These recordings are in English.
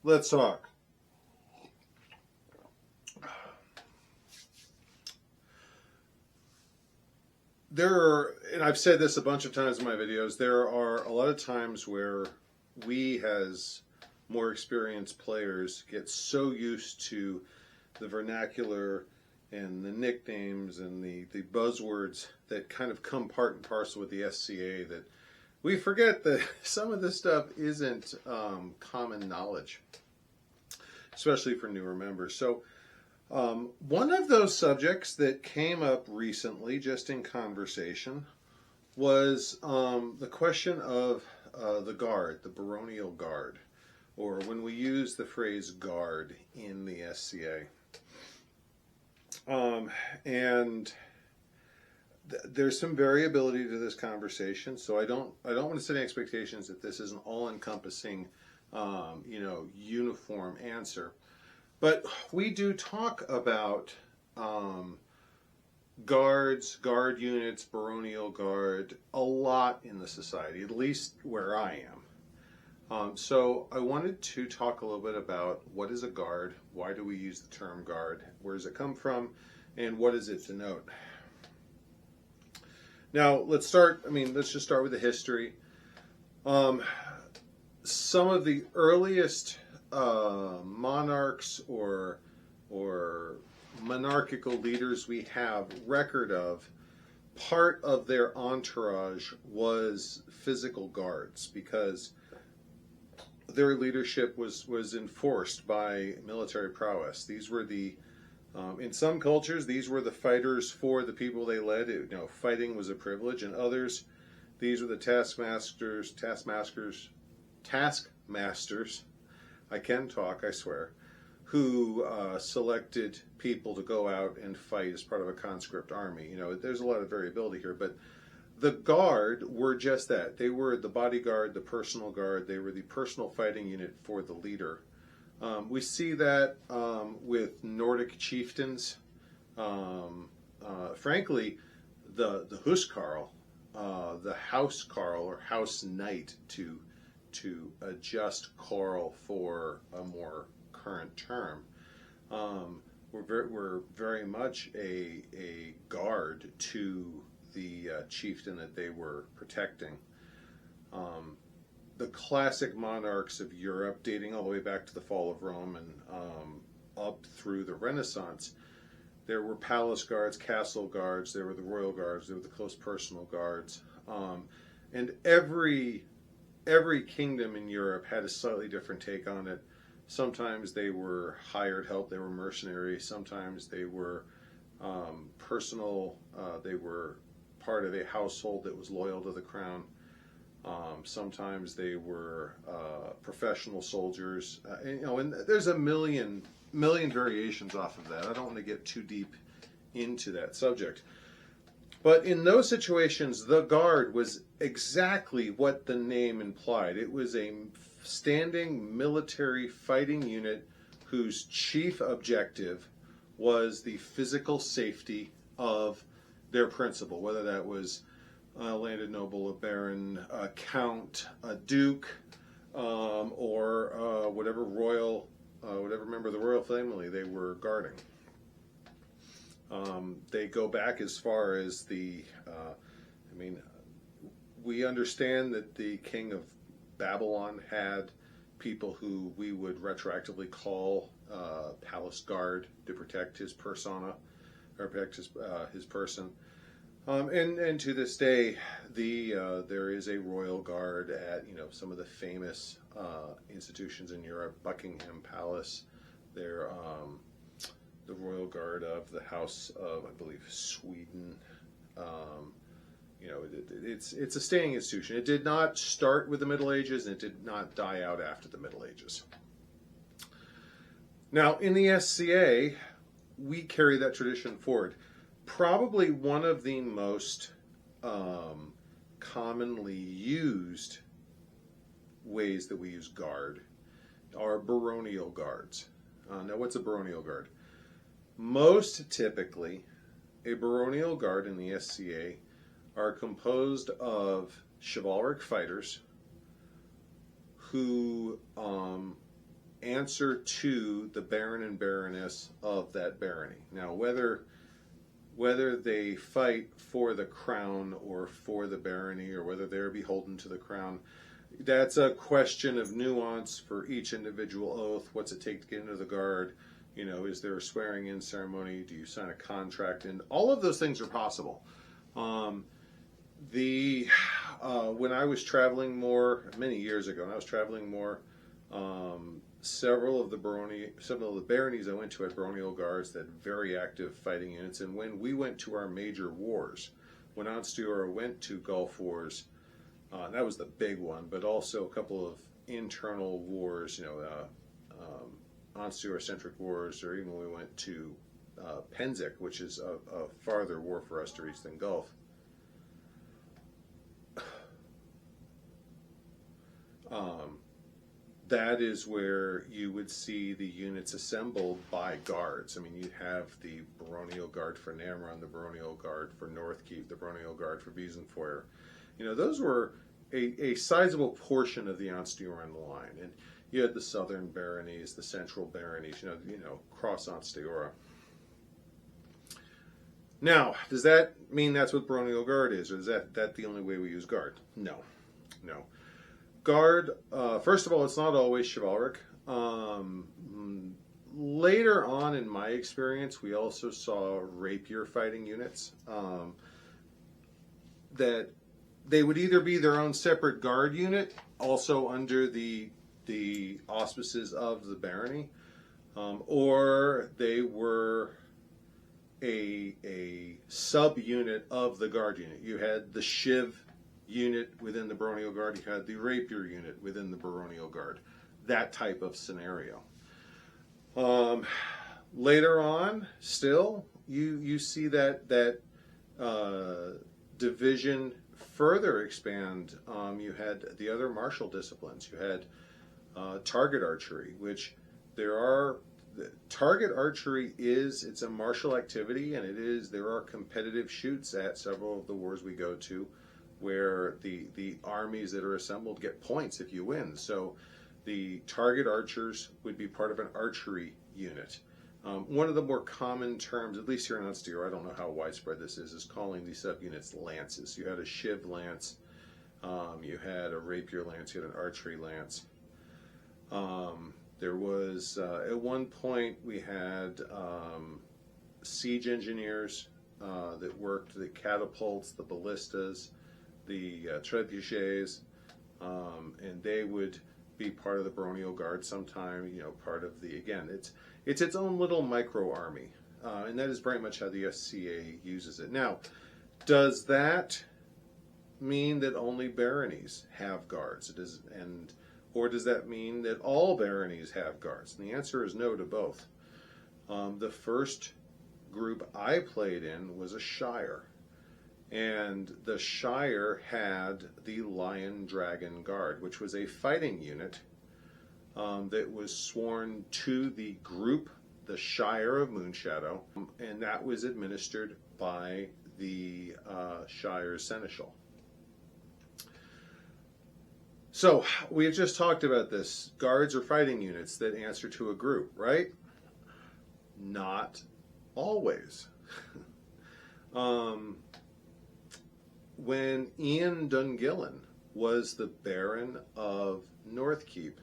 Let's talk. There are, and I've said this a bunch of times in my videos, there are a lot of times where we, as more experienced players, get so used to the vernacular and the nicknames and the buzzwords that kind of come part and parcel with the SCA that we forget that some of this stuff isn't common knowledge, especially for newer members. So one of those subjects that came up recently, just in conversation, was the question of the guard, the baronial guard, or when we use the phrase guard in the SCA. And there's some variability to this conversation, so I don't want to set any expectations that this is an all-encompassing, uniform answer. But we do talk about guards, guard units, baronial guard, a lot in the society, at least where I am. So I wanted to talk a little bit about what is a guard, why do we use the term guard, where does it come from, and what does it denote? Now, let's just start with the history. Some of the earliest monarchs or monarchical leaders we have record of, part of their entourage was physical guards because their leadership was enforced by military prowess. These were in some cultures, these were the fighters for the people they led. Fighting was a privilege. In others, these were the taskmasters. I can talk, I swear, who selected people to go out and fight as part of a conscript army. There's a lot of variability here, but the guard were just that. They were the bodyguard, the personal guard. They were the personal fighting unit for the leader. We see that with Nordic chieftains. Frankly, the huskarl, the house carl or house knight, to adjust carl for a more current term, were very much a guard to the chieftain that they were protecting. The classic monarchs of Europe, dating all the way back to the fall of Rome and up through the Renaissance, there were palace guards, castle guards, there were the royal guards, there were the close personal guards, and every kingdom in Europe had a slightly different take on it. Sometimes they were hired help, they were mercenaries, sometimes they were personal, they were part of a household that was loyal to the crown. Sometimes they were professional soldiers, and there's a million variations off of that. I don't want to get too deep into that subject. But in those situations, the guard was exactly what the name implied. It was a standing military fighting unit whose chief objective was the physical safety of their principal, whether that was a landed noble, a baron, a count, a duke, or whatever member of the royal family they were guarding. They go back as far as we understand that the king of Babylon had people who we would retroactively call palace guard to protect his persona, or protect his person. And to this day, there is a royal guard at some of the famous institutions in Europe. Buckingham Palace, the royal guard of the House of, I believe, Sweden. It's a staying institution. It did not start with the Middle Ages, and it did not die out after the Middle Ages. Now, in the SCA, we carry that tradition forward. Probably one of the most commonly used ways that we use guard are baronial guards. Now, what's a baronial guard? Most typically, a baronial guard in the SCA are composed of chivalric fighters who answer to the baron and baroness of that barony. Now, whether they fight for the crown or for the barony, or whether they're beholden to the crown, that's a question of nuance for each individual oath. What's it take to get into the Guard? You know, is there a swearing-in ceremony? Do you sign a contract? And all of those things are possible. When I was traveling more, many years ago, when I was traveling more, several of the baronies I went to had baronial guards that had very active fighting units. And when we went to our major wars, when Ansteorra went to Gulf Wars, that was the big one, but also a couple of internal wars, you know, Ansteorra-centric wars, or even when we went to Pennsic, which is a farther war for us to reach than Gulf. That is where you would see the units assembled by guards. I mean, you have the baronial guard for Namron, the baronial guard for Northkeep, the baronial guard for Wiesenfeuer. You know, those were a sizable portion of the Ansteorran line. And you had the southern baronies, the central baronies, you know, cross Ansteorra. Now, does that mean that's what baronial guard is, or is that the only way we use guard? No. Guard, first of all, it's not always chivalric. Later on in my experience, we also saw rapier fighting units that they would either be their own separate guard unit, also under the auspices of the barony, or they were a sub-unit of the guard unit. You had the Shiv unit within the baronial guard, you had the rapier unit within the baronial guard. That type of scenario. Later on, still, you see that division further expand. You had the other martial disciplines. You had target archery, which target archery it's a martial activity, and there are competitive shoots at several of the wars we go to, where the armies that are assembled get points if you win. So the target archers would be part of an archery unit. One of the more common terms, at least here in Ansteorra, I don't know how widespread this is calling these subunits lances. You had a Shiv lance, you had a rapier lance, you had an archery lance. There was, at one point, we had siege engineers that worked the catapults, the ballistas, the trebuchets, and they would be part of the baronial guard sometime, you know, part of again, it's its own little micro army, and that is very much how the SCA uses it. Now, does that mean that only baronies have guards? Or does that mean that all baronies have guards? And the answer is no to both. The first group I played in was a shire. And the shire had the Lion Dragon Guard, which was a fighting unit that was sworn to the group, the Shire of Moonshadow, and that was administered by the Shire's Seneschal. So, we've just talked about this. Guards are fighting units that answer to a group, right? Not always. When Ian Dungillan was the Baron of Northkeep,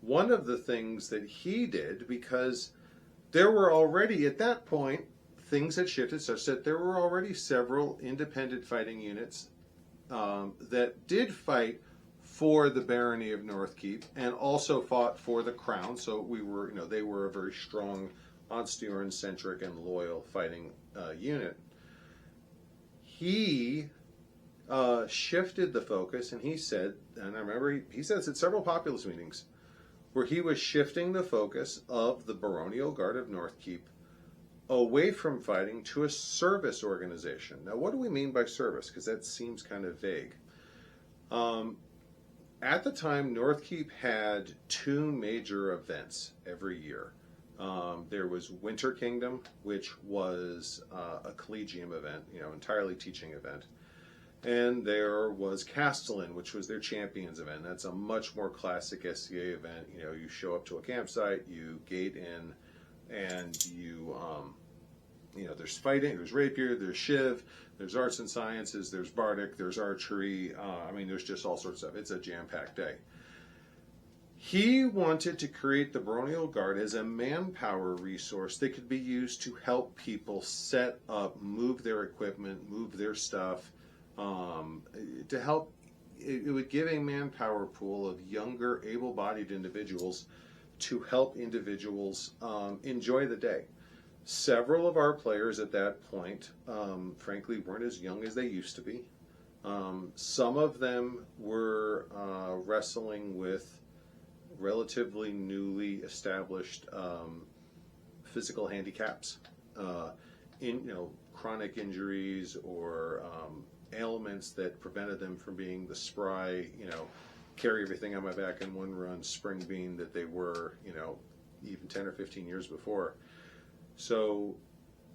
one of the things that he did, because there were already, at that point, things had shifted such that there were already several independent fighting units that did fight for the barony of Northkeep and also fought for the crown. So they were a very strong Ansteorran-centric and loyal fighting unit. He shifted the focus, and he said, and I remember he said this at several populist meetings, where he was shifting the focus of the baronial guard of Northkeep away from fighting to a service organization. Now, what do we mean by service? Because that seems kind of vague. At the time, Northkeep had two major events every year. There was Winter Kingdom, which was a collegium event, entirely teaching event. And there was Castellan, which was their champions event. That's a much more classic SCA event. You know, you show up to a campsite, you gate in, and you know, there's fighting, there's rapier, there's shiv, there's arts and sciences, there's bardic, there's archery. I mean, there's just all sorts of stuff. It's a jam-packed day. He wanted to create the Baronial Guard as a manpower resource that could be used to help people set up, move their equipment, move their stuff, to help. It would give a manpower pool of younger, able-bodied individuals to help individuals enjoy the day. Several of our players at that point, frankly, weren't as young as they used to be. Some of them were wrestling with relatively newly established physical handicaps, chronic injuries or ailments that prevented them from being the spry, carry everything on my back in one run spring bean that they were, even 10 or 15 years before. So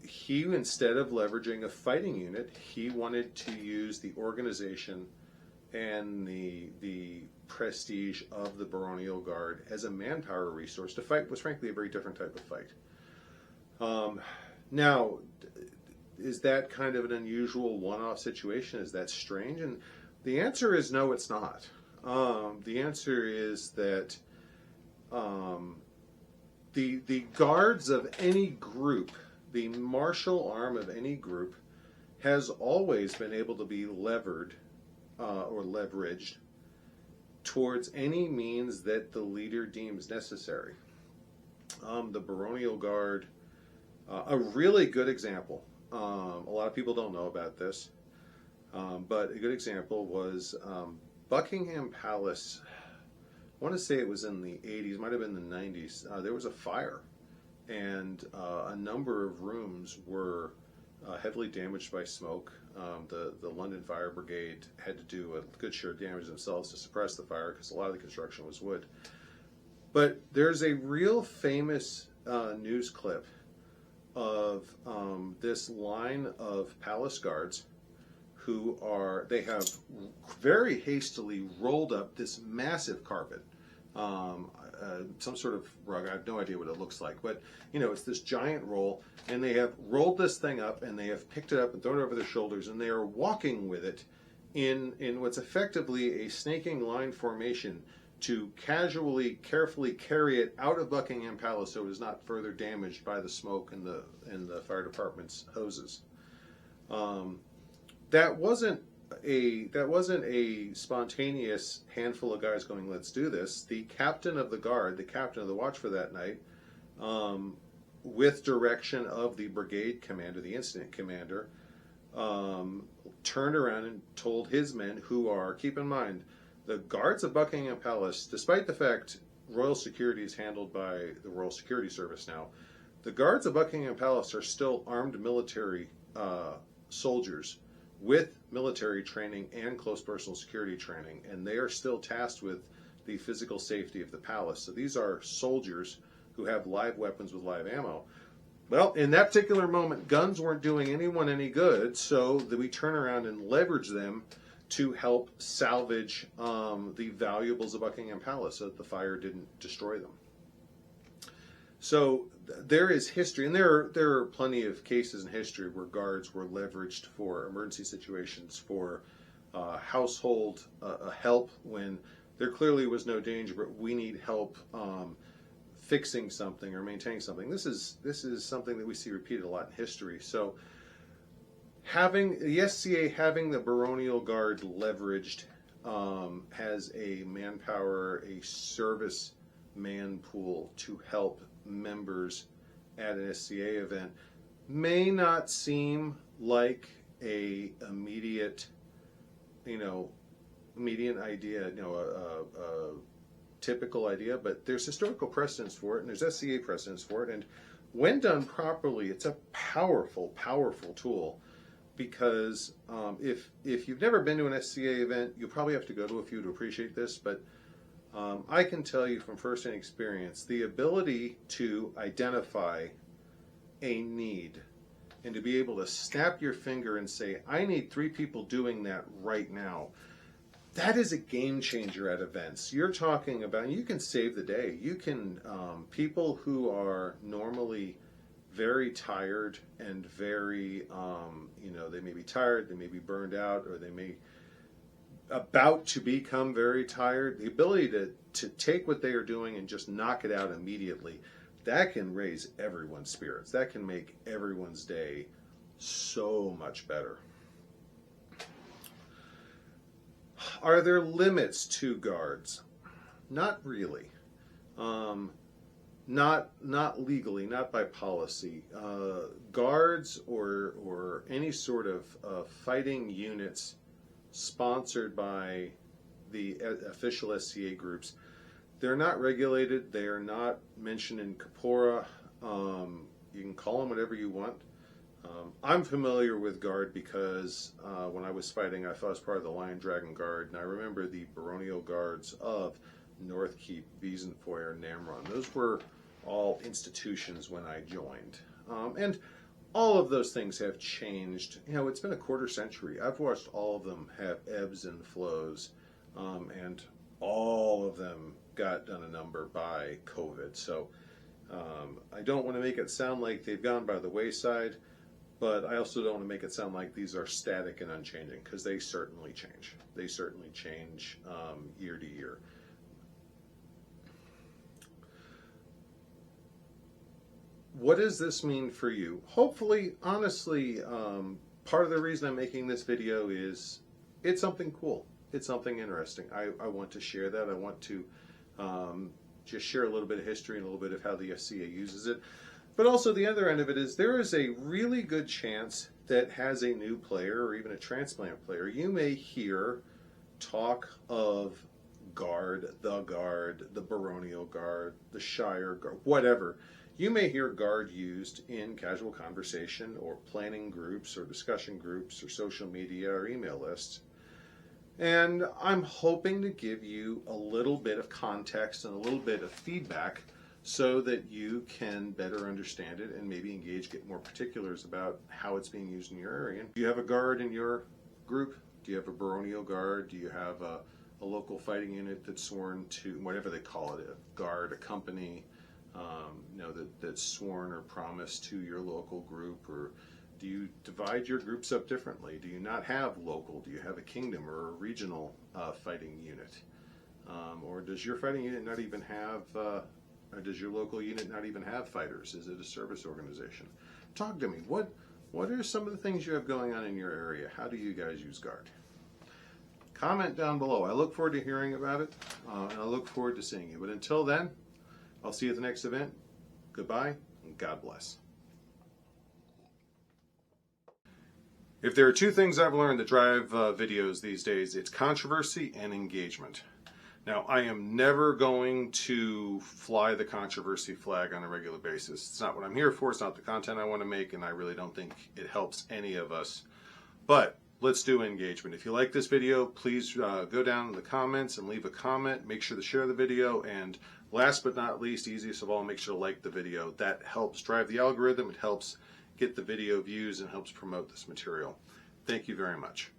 he, instead of leveraging a fighting unit, he wanted to use the organization and the prestige of the Baronial Guard as a manpower resource to fight was frankly a very different type of fight. Now, is that kind of an unusual one-off situation? Is that strange? And the answer is no, it's not. The answer is that the guards of any group, the martial arm of any group, has always been able to be levered or leveraged towards any means that the leader deems necessary. The Baronial Guard, a really good example, a lot of people don't know about this, but a good example was Buckingham Palace. I want to say it was in the 80s, might have been the 90s. There was a fire, and a number of rooms were heavily damaged by smoke. The London Fire Brigade had to do a good share of damage themselves to suppress the fire because a lot of the construction was wood. But there's a real famous news clip of this line of palace guards who they have very hastily rolled up this massive carpet, some sort of rug. I have no idea what it looks like, but it's this giant roll, and they have rolled this thing up, and they have picked it up and thrown it over their shoulders, and they are walking with it in what's effectively a snaking line formation to casually, carefully carry it out of Buckingham Palace so it is not further damaged by the smoke and the fire department's hoses. That wasn't a spontaneous handful of guys going, let's do this. The captain of the guard, the captain of the watch for that night, with direction of the brigade commander, the incident commander, turned around and told his men, who are, keep in mind, the guards of Buckingham Palace, despite the fact royal security is handled by the Royal Security Service now, the guards of Buckingham Palace are still armed military soldiers with military training and close personal security training, and they are still tasked with the physical safety of the palace. So these are soldiers who have live weapons with live ammo. Well, in that particular moment, guns weren't doing anyone any good, so we turn around and leverage them to help salvage the valuables of Buckingham Palace so that the fire didn't destroy them. So there is history, and there are plenty of cases in history where guards were leveraged for emergency situations, for household help when there clearly was no danger, but we need help fixing something or maintaining something. This is something that we see repeated a lot in history. So having the SCA, having the Baronial Guard leveraged has a manpower, a service man pool to help members at an SCA event may not seem like a immediate idea, a typical idea, but there's historical precedence for it, and there's SCA precedence for it, and when done properly, it's a powerful, powerful tool. Because if you've never been to an SCA event, you'll probably have to go to a few to appreciate this, but I can tell you from first-hand experience, the ability to identify a need and to be able to snap your finger and say, I need 3 people doing that right now. That is a game changer at events. You're talking about, you can save the day. You can, people who are normally very tired and very, they may be tired, they may be burned out, or they may about to become very tired. The ability to take what they are doing and just knock it out immediately, that can raise everyone's spirits. That can make everyone's day so much better. Are there limits to guards? Not really. Not legally, not by policy. Guards or any sort of fighting units sponsored by the official SCA groups, they're not regulated. They are not mentioned in Corpora. You can call them whatever you want. I'm familiar with Guard because when I was fighting, I was part of the Lion Dragon Guard, and I remember the baronial guards of Northkeep, Wiesenfeuer, Namron. Those were all institutions when I joined. And all of those things have changed. It's been a quarter century. I've watched all of them have ebbs and flows, and all of them got done a number by COVID. So I don't want to make it sound like they've gone by the wayside, but I also don't want to make it sound like these are static and unchanging, because they certainly change. They certainly change year to year. What does this mean for you? Hopefully, honestly, part of the reason I'm making this video is it's something cool. It's something interesting. I want to share that. I want to just share a little bit of history and a little bit of how the SCA uses it. But also the other end of it is there is a really good chance that as a new player or even a transplant player, you may hear talk of Guard, the Baronial Guard, the Shire Guard, whatever. You may hear Guard used in casual conversation or planning groups or discussion groups or social media or email lists. And I'm hoping to give you a little bit of context and a little bit of feedback so that you can better understand it and maybe engage, get more particulars about how it's being used in your area. Do you have a Guard in your group? Do you have a Baronial Guard? Do you have a local fighting unit that's sworn to, whatever they call it, a Guard, a company, that's sworn or promised to your local group? Or do you divide your groups up differently? Do you not have local? Do you have a kingdom or a regional fighting unit? Or does your fighting unit not even have, or does your local unit not even have fighters? Is it a service organization? Talk to me. What are some of the things you have going on in your area? How do you guys use Guard? Comment down below. I look forward to hearing about it, and I look forward to seeing you. But until then, I'll see you at the next event. Goodbye, and God bless. If there are 2 things I've learned that drive videos these days, it's controversy and engagement. Now, I am never going to fly the controversy flag on a regular basis. It's not what I'm here for. It's not the content I want to make, and I really don't think it helps any of us. But let's do engagement. If you like this video, please go down in the comments and leave a comment. Make sure to share the video, and last but not least, easiest of all, make sure to like the video. That helps drive the algorithm. It helps get the video views and helps promote this material. Thank you very much.